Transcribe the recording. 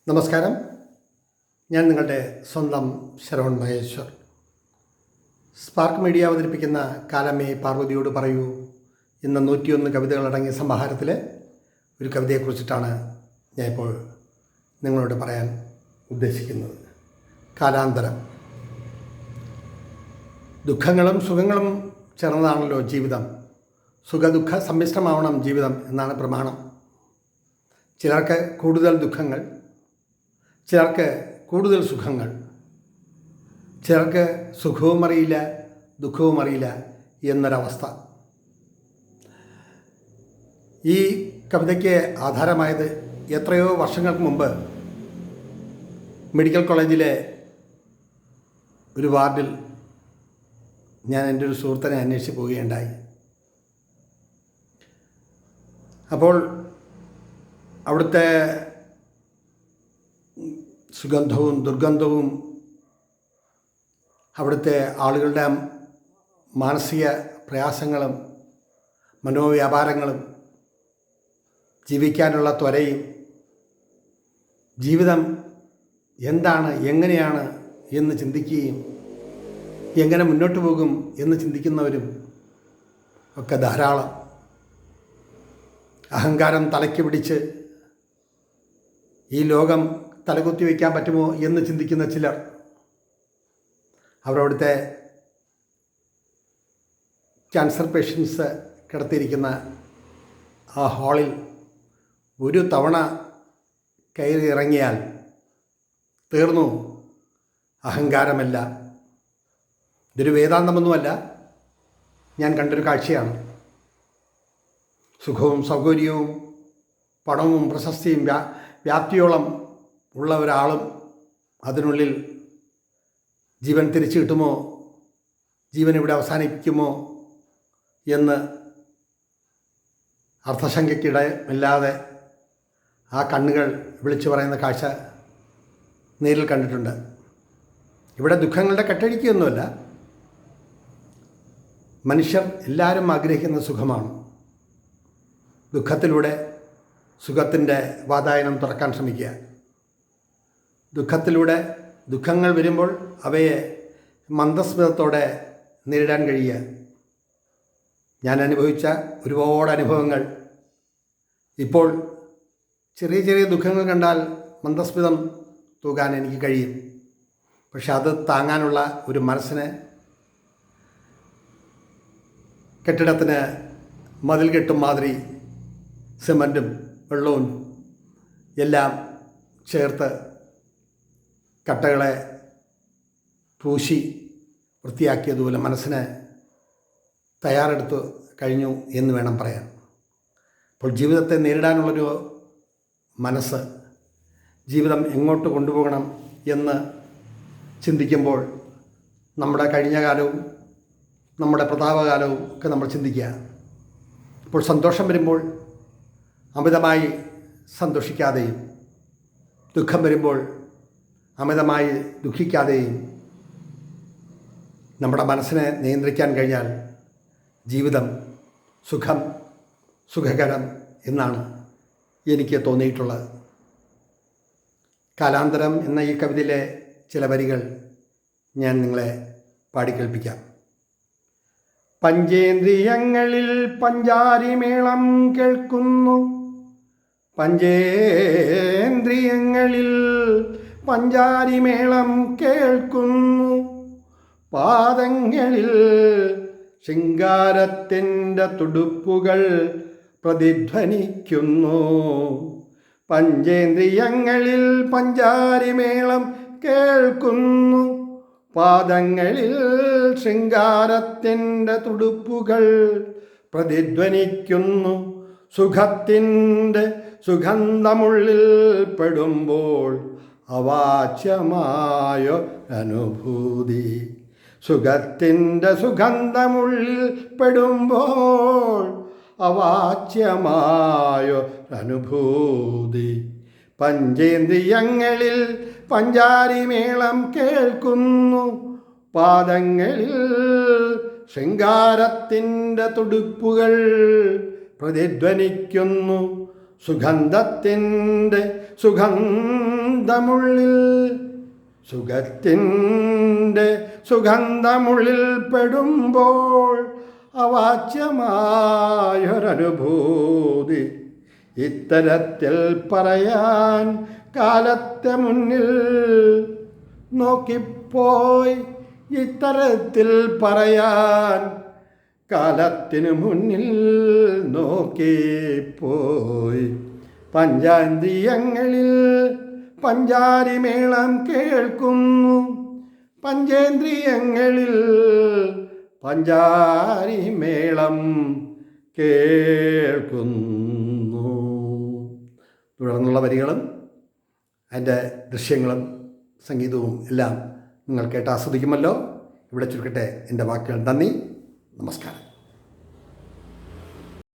നമസ്കാരം. ഞാൻ നിങ്ങളുടെ സ്വന്തം ശരവൺ മഹേശ്വർ. സ്പാർക്ക് മീഡിയ അവതരിപ്പിക്കുന്ന കാലമേ പാർവതിയോട് പറയൂ എന്ന 101 കവിതകളടങ്ങിയ സമാഹാരത്തിലെ ഒരു കവിതയെക്കുറിച്ചിട്ടാണ് ഞാൻ ഇപ്പോൾ നിങ്ങളോട് പറയാൻ ഉദ്ദേശിക്കുന്നത്. കാലാന്തരം. ദുഃഖങ്ങളും സുഖങ്ങളും ചേർന്നതാണല്ലോ ജീവിതം. സുഖദുഃഖ സമ്മിശ്രമാവണം ജീവിതം എന്നാണ് പ്രമാണം. ചിലർക്ക് കൂടുതൽ ദുഃഖങ്ങൾ, ചിലർക്ക് കൂടുതൽ സുഖങ്ങൾ, ചിലർക്ക് സുഖവും അറിയില്ല ദുഃഖവും അറിയില്ല എന്നൊരവസ്ഥ. ഈ കവിതയ്ക്ക് ആധാരമായത് എത്രയോ വർഷങ്ങൾക്ക് മുമ്പ് മെഡിക്കൽ കോളേജിലെ ഒരു വാർഡിൽ ഞാൻ എൻ്റെ ഒരു സുഹൃത്തിനെ അന്വേഷിച്ച് പോവുകയുണ്ടായി. അപ്പോൾ അവിടുത്തെ സുഗന്ധവും ദുർഗന്ധവും, അവിടുത്തെ ആളുകളുടെ മാനസിക പ്രയാസങ്ങളും മനോവ്യാപാരങ്ങളും, ജീവിക്കാനുള്ള ത്വരയും, ജീവിതം എന്താണ് എങ്ങനെയാണ് എന്ന് ചിന്തിക്കുകയും എങ്ങനെ മുന്നോട്ട് പോകും എന്ന് ചിന്തിക്കുന്നവരും ഒക്കെ ധാരാളം. അഹങ്കാരം തലയ്ക്ക് പിടിച്ച് ഈ ലോകം തലകുത്തി വയ്ക്കാൻ പറ്റുമോ എന്ന് ചിന്തിക്കുന്ന ചിലർ. അവരവിടുത്തെ ക്യാൻസർ പേഷ്യൻസ് കിടത്തിയിരിക്കുന്ന ആ ഹാളിൽ ഒരു തവണ കയറി ഇറങ്ങിയാൽ തീർന്നു അഹങ്കാരമെല്ലാം. ഇതൊരു വേദാന്തമൊന്നുമല്ല, ഞാൻ കണ്ടൊരു കാഴ്ചയാണ്. സുഖവും സൗകര്യവും പണവും പ്രശസ്തിയും വ്യാപ്തിയോളം ഉള്ള ഒരാളും അതിനുള്ളിൽ ജീവൻ തിരിച്ചു കിട്ടുമോ, ജീവൻ ഇവിടെ അവസാനിക്കുമോ എന്ന് അർത്ഥശങ്കയ്ക്കിടമില്ലാതെ ആ കണ്ണുകൾ വിളിച്ചു പറയുന്ന കാഴ്ച നേരിൽ കണ്ടിട്ടുണ്ട്. ഇവിടെ ദുഃഖങ്ങളുടെ കെട്ടഴിക്കുകയൊന്നുമല്ല. മനുഷ്യർ എല്ലാവരും ആഗ്രഹിക്കുന്ന സുഖമാണ്. ദുഃഖത്തിലൂടെ സുഖത്തിൻ്റെ വാതായനം തുറക്കാൻ ശ്രമിക്കുക. ദുഃഖത്തിലൂടെ ദുഃഖങ്ങൾ വരുമ്പോൾ അവയെ മന്ദസ്മിതത്തോടെ നേരിടാൻ കഴിയുക. ഞാൻ അനുഭവിച്ച ഒരുപാട് അനുഭവങ്ങൾ. ഇപ്പോൾ ചെറിയ ചെറിയ ദുഃഖങ്ങൾ കണ്ടാൽ മന്ദസ്മിതം തൂകാൻ എനിക്ക് കഴിയും. പക്ഷെ അത് താങ്ങാനുള്ള ഒരു മനസ്സിന്, കെട്ടിടത്തിന് മതിൽ കെട്ടും മാതിരി സിമൻറ്റും വെള്ളവും എല്ലാം ചേർത്ത് കട്ടകളെ പൂശി വൃത്തിയാക്കിയതുപോലെ മനസ്സിന് തയ്യാറെടുത്ത് കഴിഞ്ഞു എന്ന് വേണം പറയാൻ. അപ്പോൾ ജീവിതത്തെ നേരിടാനുള്ളൊരു മനസ്സ്, ജീവിതം എങ്ങോട്ട് കൊണ്ടുപോകണം എന്ന് ചിന്തിക്കുമ്പോൾ നമ്മുടെ കഴിഞ്ഞ കാലവും നമ്മുടെ പ്രതാപകാലവും ഒക്കെ നമ്മൾ ചിന്തിക്കുക. ഇപ്പോൾ സന്തോഷം വരുമ്പോൾ അമിതമായി സന്തോഷിക്കാതെയും, ദുഃഖം വരുമ്പോൾ അമിതമായി ദുഃഖിക്കാതെയും നമ്മുടെ മനസ്സിനെ നിയന്ത്രിക്കാൻ കഴിഞ്ഞാൽ ജീവിതം സുഖകരം എന്നാണ് എനിക്ക് തോന്നിയിട്ടുള്ളത്. കാലാന്തരം എന്ന ഈ കവിതയിലെ ചില വരികൾ ഞാൻ നിങ്ങളെ പാടിക്കേൾപ്പിക്കാം. പഞ്ചേന്ദ്രിയങ്ങളിൽ പഞ്ചാരിമേളം കേൾക്കുന്നു, പഞ്ചേന്ദ്രിയങ്ങളിൽ പഞ്ചാരിമേളം കേൾക്കുന്നു, പാദങ്ങളിൽ ശൃംഗാരത്തിൻ്റെ തുടുപ്പുകൾ പ്രതിധ്വനിക്കുന്നു. പഞ്ചേന്ദ്രിയങ്ങളിൽ പഞ്ചാരിമേളം കേൾക്കുന്നു, പാദങ്ങളിൽ ശൃംഗാരത്തിൻ്റെ തുടുപ്പുകൾ പ്രതിധ്വനിക്കുന്നു. സുഖത്തിൻ്റെ സുഗന്ധമുള്ളിൽ പെടുമ്പോൾ അവാച്യമായ അനുഭൂതി. സുഖത്തിൻ്റെ സുഗന്ധമുള്ളിൽ പെടുമ്പോൾ അവാച്യമായ അനുഭൂതി. പഞ്ചേന്ദ്രിയങ്ങളിൽ പഞ്ചാരിമേളം കേൾക്കുന്നു, പാദങ്ങളിൽ ശൃംഗാരത്തിൻ്റെ തുടുപ്പുകൾ പ്രതിധ്വനിക്കുന്നു. സുഗന്ധത്തിൻ്റെ സുഗന്ധമുള്ളിൽ സുഗന്ധമുള്ളിൽ സുഖത്തിൻ്റെ സുഗന്ധമുള്ളിൽ പെടുമ്പോൾ അവാച്യമായൊരനുഭൂതി ഇത്തരത്തിൽ പറയാൻ കാലത്തെ മുന്നിൽ നോക്കിപ്പോയി. ഇത്തരത്തിൽ പറയാൻ കാലത്തിനു മുന്നിൽ നോക്കിപ്പോയി. പഞ്ചേന്ദ്രിയങ്ങളിൽ പഞ്ചാരിമേളം കേൾക്കുന്നു. പഞ്ചേന്ദ്രിയങ്ങളിൽ പഞ്ചാരിമേളം കേൾക്കുന്നു. തുടർന്നുള്ള വരികളും അതിൻ്റെ ദൃശ്യങ്ങളും സംഗീതവും എല്ലാം നിങ്ങൾ കേട്ട് ആസ്വദിക്കുമല്ലോ. ഇവിടെ ചുരുക്കട്ടെ എൻ്റെ വാക്കുകൾ. നന്ദി, നമസ്കാരം.